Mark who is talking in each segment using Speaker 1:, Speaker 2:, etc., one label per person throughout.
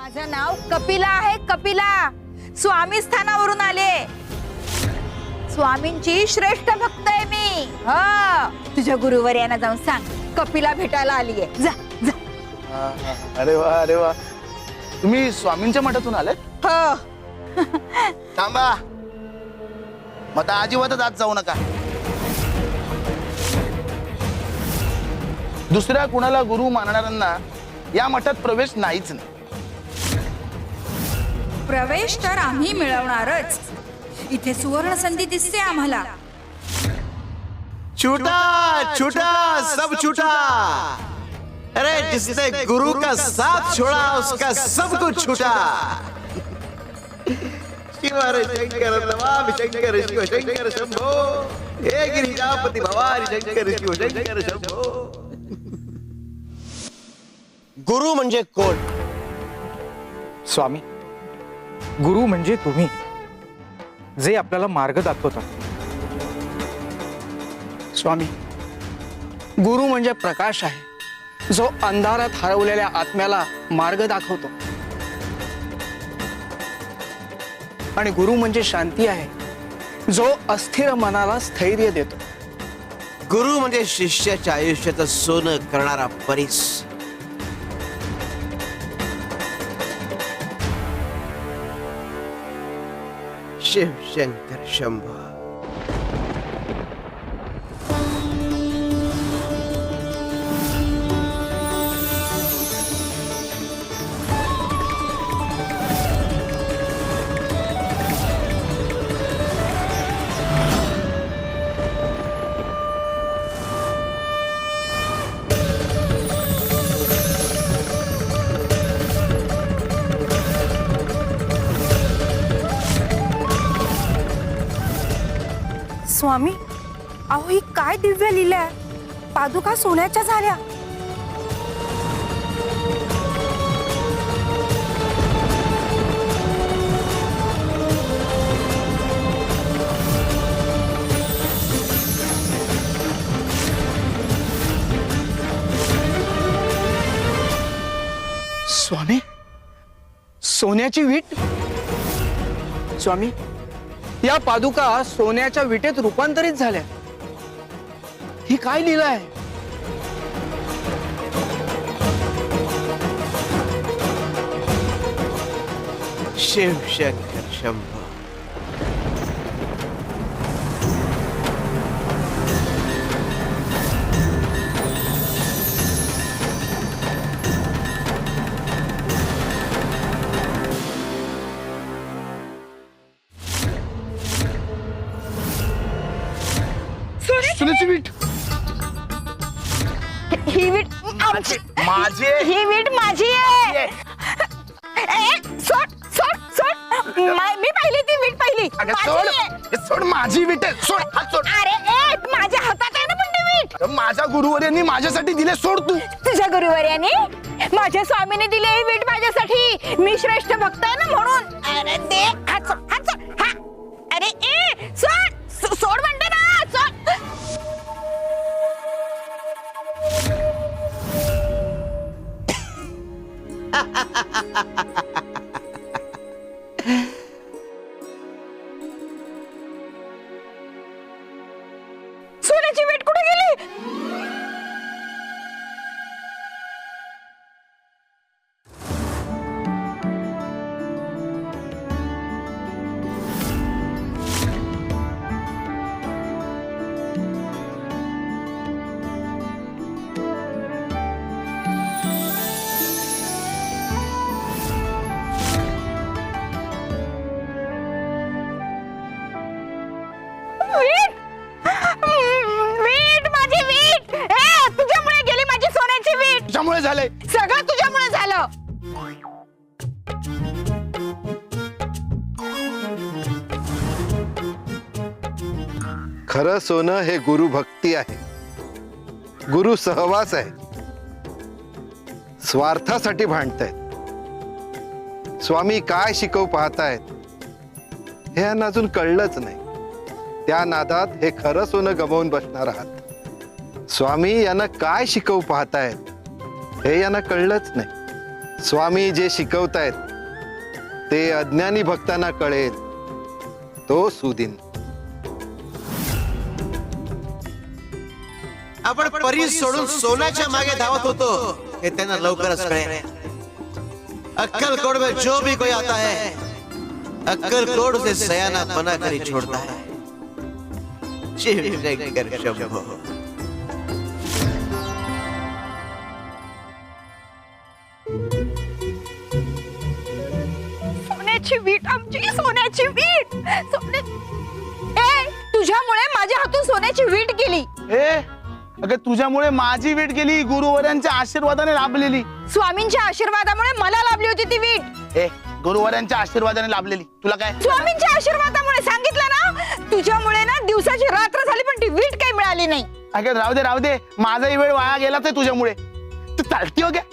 Speaker 1: माझं नाव कपिला आहे, कपिला. स्वामी स्थानावरून आले. स्वामींची श्रेष्ठ भक्त आहे मी. हो, तुझ्या गुरुवर यांना जाऊन सांग कपिला भेटायला आलीये. जा जा.
Speaker 2: अरे वा अरे वा, तुम्ही स्वामींच्या मठातून आलात?
Speaker 1: हो.
Speaker 2: थांबा, मग अजिबातच आत जाऊ नका. दुसऱ्या कुणाला गुरु मानणाऱ्यांना या मठात प्रवेश नाहीच नाही.
Speaker 3: प्रवेश तर आम्ही मिळवणारच. इथे सुवर्ण संधी दिसते आम्हाला.
Speaker 4: छूटा छूटा सब छूटा. अरे जिसने गुरु का साथ छोड़ा उसका सब कुछ छूटा. शिव हर शंकर नमामि शंकर शिव शंकर शंभो. हे गिरिजापति भवानी शंकर शिव शंकर शंभो. गुरु म्हणजे कोण?
Speaker 5: स्वामी, गुरु म्हणजे तुम्ही, जे आपल्याला मार्ग दाखवतात.
Speaker 6: स्वामी, गुरु म्हणजे प्रकाश आहे, जो अंधारात हरवलेल्या आत्म्याला मार्ग दाखवतो. आणि गुरु म्हणजे शांती आहे, जो अस्थिर मनाला स्थैर्य देतो.
Speaker 4: गुरु म्हणजे शिष्याच्या आयुष्याचं सोनं करणारा परीस. शिव शंकर शंभो.
Speaker 3: स्वामी, अहो ही काय दिव्य लीला आहे. पादुका सोन्याच्या झाल्या.
Speaker 6: स्वामी, सोन्याची वीट. स्वामी, या पादुका सोन्याच्या विटेत रूपांतरित झाल्या. ही काय लीला आहे?
Speaker 4: शिव शंकर शंभो.
Speaker 2: सोन्याची वीट.
Speaker 1: ही वीट आमची.
Speaker 2: माझी.
Speaker 1: ही वीट माझी आहे. सोड सोड सोड. मी पाहिली ती वीट पहिली.
Speaker 2: अगं
Speaker 1: माझी
Speaker 2: सोड,
Speaker 1: आहे.
Speaker 2: हे सोड, माझी वीट आहे. सोड, हात सोड.
Speaker 1: अरे माझ्या हातात आहे ना पण ती वीट.
Speaker 2: माझ्या गुरुवर यांनी माझ्यासाठी दिले. सोड तू.
Speaker 1: तुझ्या गुरुवर्याने माझ्या स्वामीने दिली ही वीट माझ्यासाठी. मी श्रेष्ठ भक्त आहे ना म्हणून. अरे दे हात सोड, हात सोड. हा. अरे सोड सोड म्हणते ना. सोड. सोन्याची वीट कुठे गेली? वीट वीट माझी वीट. तुझ्यामुळे गेली माझी सोन्याची वीट.
Speaker 2: तुझ्यामुळे झालंय.
Speaker 1: सगळं तुझ्यामुळे झालं.
Speaker 7: खरं सोनं हे गुरु भक्ती आहे, गुरु सहवास आहे. स्वार्थासाठी भांडतायत. स्वामी काय शिकवू पाहतायत हे यांना अजून कळलंच नाही. त्या नादात हे खरं सोनं गमावून बसणार आहात. स्वामी यांना काय शिकवू पाहतायत हे यांना कळलंच नाही. स्वामी जे शिकवतायत ते अज्ञानी भक्तांना कळेल तो सुदिन.
Speaker 4: आपण परी सोडून सोन्याच्या मागे धावत होतो हे त्यांना लवकरच कळेल. अक्कलकोट में जो भी कोई आता है अक्कलकोट से सयाना बना कर ही छोड़ता है. शिव शंकर शंभो.
Speaker 1: सोन्याची वीट, आमची सोन्याची वीट. तुझ्यामुळे माझ्या हातून सोन्याची वीट गेली.
Speaker 2: अगं तुझ्यामुळे माझी वीट गेली, गुरुवर्यांच्या आशीर्वादाने लाभलेली.
Speaker 1: स्वामींच्या आशीर्वादामुळे मला लाभली होती ती वीट.
Speaker 2: गुरुवर्यांच्या आशीर्वादाने लाभलेली. तुला काय?
Speaker 1: स्वामींच्या आशीर्वादामुळे सांगितलं ना. तुझ्यामुळे ना दिवसाची रात्र झाली पण ती वीट काही मिळाली नाही.
Speaker 2: अगं राहू दे, माझाही वेळ वाया गेलाच आहे तुझ्यामुळे. तू चालती हो क्या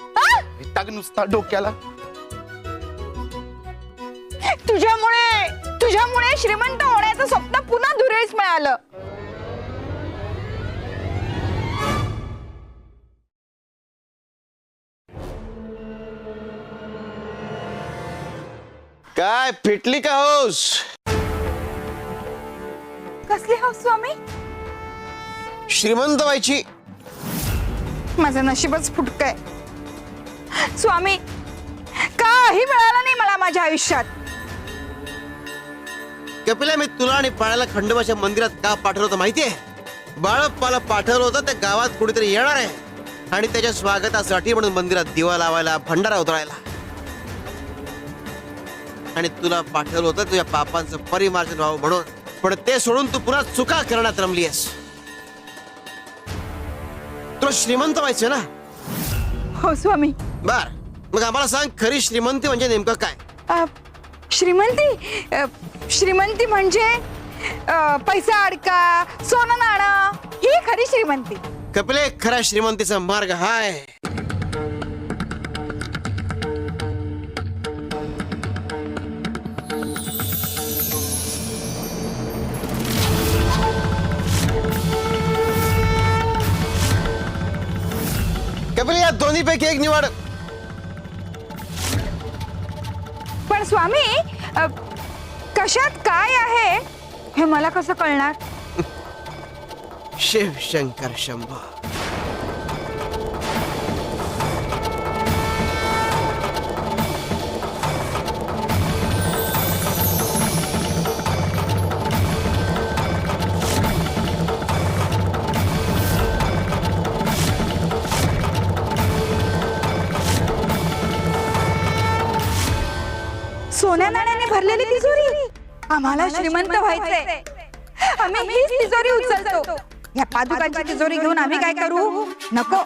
Speaker 2: नुसता डोक्याला.
Speaker 1: तुझ्यामुळे श्रीमंत होण्याचं स्वप्न पुन्हा धुरेच मिळालं.
Speaker 4: काय फिटली का हौस?
Speaker 1: कसली हौस स्वामी?
Speaker 4: श्रीमंत व्हायची.
Speaker 1: माझं नशीबच फुटकय स्वामी. काही मिळालं नाही मला माझ्या आयुष्यात.
Speaker 4: कपिला, मी तुला आणि पाण्याला खंडोबाच्या मंदिरात का पाठवलं होतं माहितीये? बाळप्पाला पाठवलं होतं त्या गावात कुणीतरी येणार आहे आणि त्याच्या स्वागतासाठी म्हणून मंदिरात दिवा लावायला, भंडारा उतरायला. आणि तुला पाठवलं होतं तुझ्या पापांचं परिमार्जन व्हावं म्हणून. पण ते सोडून तू पुन्हा चुका करण्यात रमलीयस. तुला श्रीमंत व्हायचं ना?
Speaker 1: हो स्वामी.
Speaker 4: बर, मग आम्हाला सांग, खरी श्रीमंती म्हणजे नेमकं काय?
Speaker 1: श्रीमंती म्हणजे पैसा अडका, सोनं नाणं, ही खरी श्रीमंती.
Speaker 4: कपिले, खऱ्या श्रीमंतीचा मार्ग हाय. कपिले, या दोन्ही पैकी एक निवड.
Speaker 1: पण स्वामी, कशात काय आहे हे मला कसं कळणार?
Speaker 4: शिव शंकर शंभो.
Speaker 1: सोन्या नाण्याने भरलेली तिजोरी. आम्हाला श्रीमंत व्हायचंय. आम्ही हीच तिजोरी उचलतो. या पादुकांची तिजोरी घेऊन आम्ही काय करू? नको,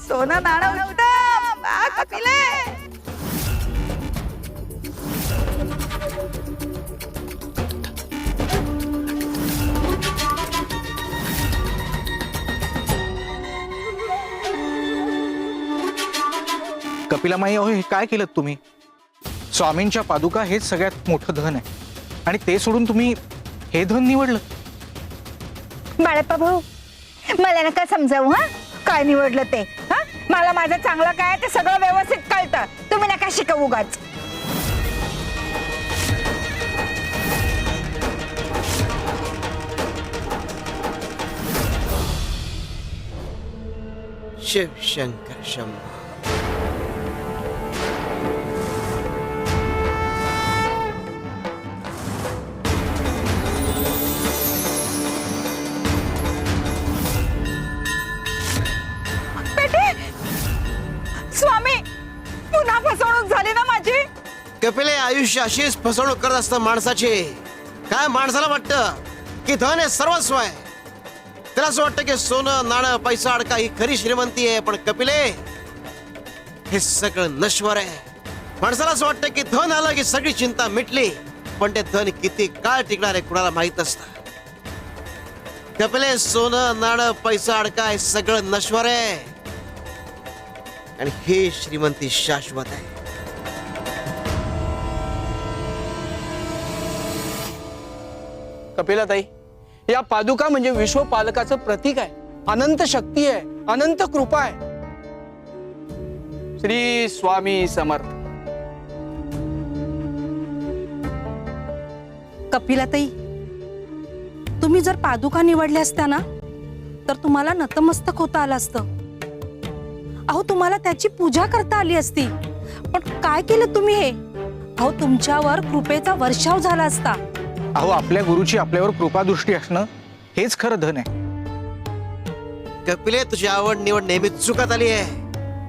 Speaker 1: सोनं नाणं उत्तम. कपिले,
Speaker 5: कपिला माई, अहो हे काय केलं तुम्ही? स्वामींच्या पादुका हेच सगळ्यात मोठं धन आहे आणि ते सोडून तुम्ही हे धन निवडलं.
Speaker 1: बाळप्पा भाऊ, मला नका समजावू. काय निवडलं ते? मला माझं चांगलं काय ते सगळं व्यवस्थित कळतं. तुम्ही नका शिकवू उगाच.
Speaker 4: शिव शंकर शंभो.
Speaker 1: स्वामी, पुन्हा फसवणूक झाली ना माझी.
Speaker 4: कपिले, आयुष्य अशीच फसवणूक करत असतं माणसाची. काय माणसाला वाटतं की धन हे सर्वस्व आहे. त्याला असं वाटतं की सोनं नाणं पैसा अडका ही खरी श्रीमंती आहे. पण कपिले, हे सगळं नश्वर आहे. माणसाला असं वाटतं की धन आलं की सगळी चिंता मिटली. पण ते धन किती काळ टिकणार आहे कुणाला माहित असतं. कपिले, सोनं नाणं पैसा अडका हे सगळं नश्वर आहे आणि हे श्रीमंती शाश्वत आहे.
Speaker 6: कपिलाताई, या पादुका म्हणजे विश्वपालकाचं प्रतीक आहे. अनंत शक्ती आहे, अनंत कृपा आहे. श्री स्वामी समर्थ.
Speaker 3: कपिलाताई, तुम्ही जर पादुका निवडल्या असत्या ना तर तुम्हाला नतमस्तक होता आलं असतं. अहो, तुम्हाला त्याची पूजा करता आली असती. पण काय केलं तुम्ही हे? अहो, तुमच्यावर कृपेचा वर्षाव झाला असता.
Speaker 5: अहो, आपल्या गुरुची आपल्यावर कृपादृष्टी असणं हेच खरं धन आहे.
Speaker 4: कपिले, तुझी आवड निवड नेहमी चुकत आली आहे.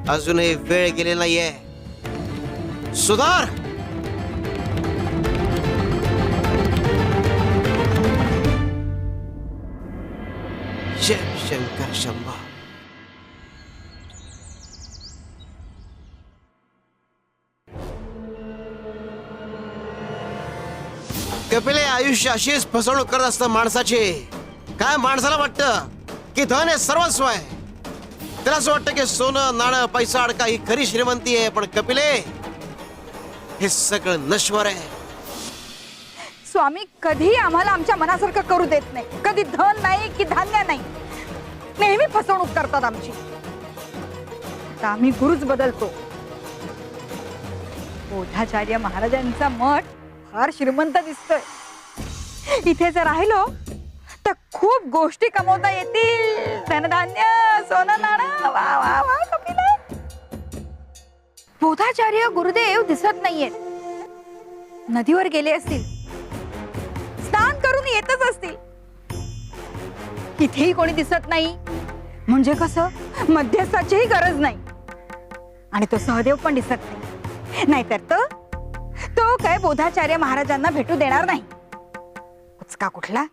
Speaker 4: अजूनही वेळ गेली नाहीये. सुधार. जय शंकर शंभा. कपिले, आयुष्य अशीच फसवणूक करत असतं माणसाची. काय माणसाला वाटतं की धन हे सर्वस्व आहे. त्याला असं वाटतं की सोनं नाणं पैसा अडका ही खरी श्रीमंती आहे. पण कपिले, हे सगळं नश्वर आहे.
Speaker 1: स्वामी कधी आम्हाला आमच्या मनासारखं करू देत नाही. कधी धन नाही की धान्य नाही, नेहमी फसवणूक करतात आमची. आता आम्ही गुरुच बदलतो. बोधाचार्य महाराजांचा मठ फार श्रीमंत दिसतोय. इथे जर राहिलो तर खूप गोष्टी कमवता येतील. धनधान्य, सोनं नाणं. वा वा वा कपिला. बोधाचार्य गुरुदेव दिसत नाहीयेत. नदीवर गेले असतील, स्नान करून येतच असतील. इथेही कोणी दिसत नाही. म्हणजे कसं, मध्यस्थाचीही गरज नाही. आणि तो सहदेव पण दिसत नाही. नाहीतर तो काय बोधाचार्य महाराजांना भेटू देणार नाही. उचका कुठला.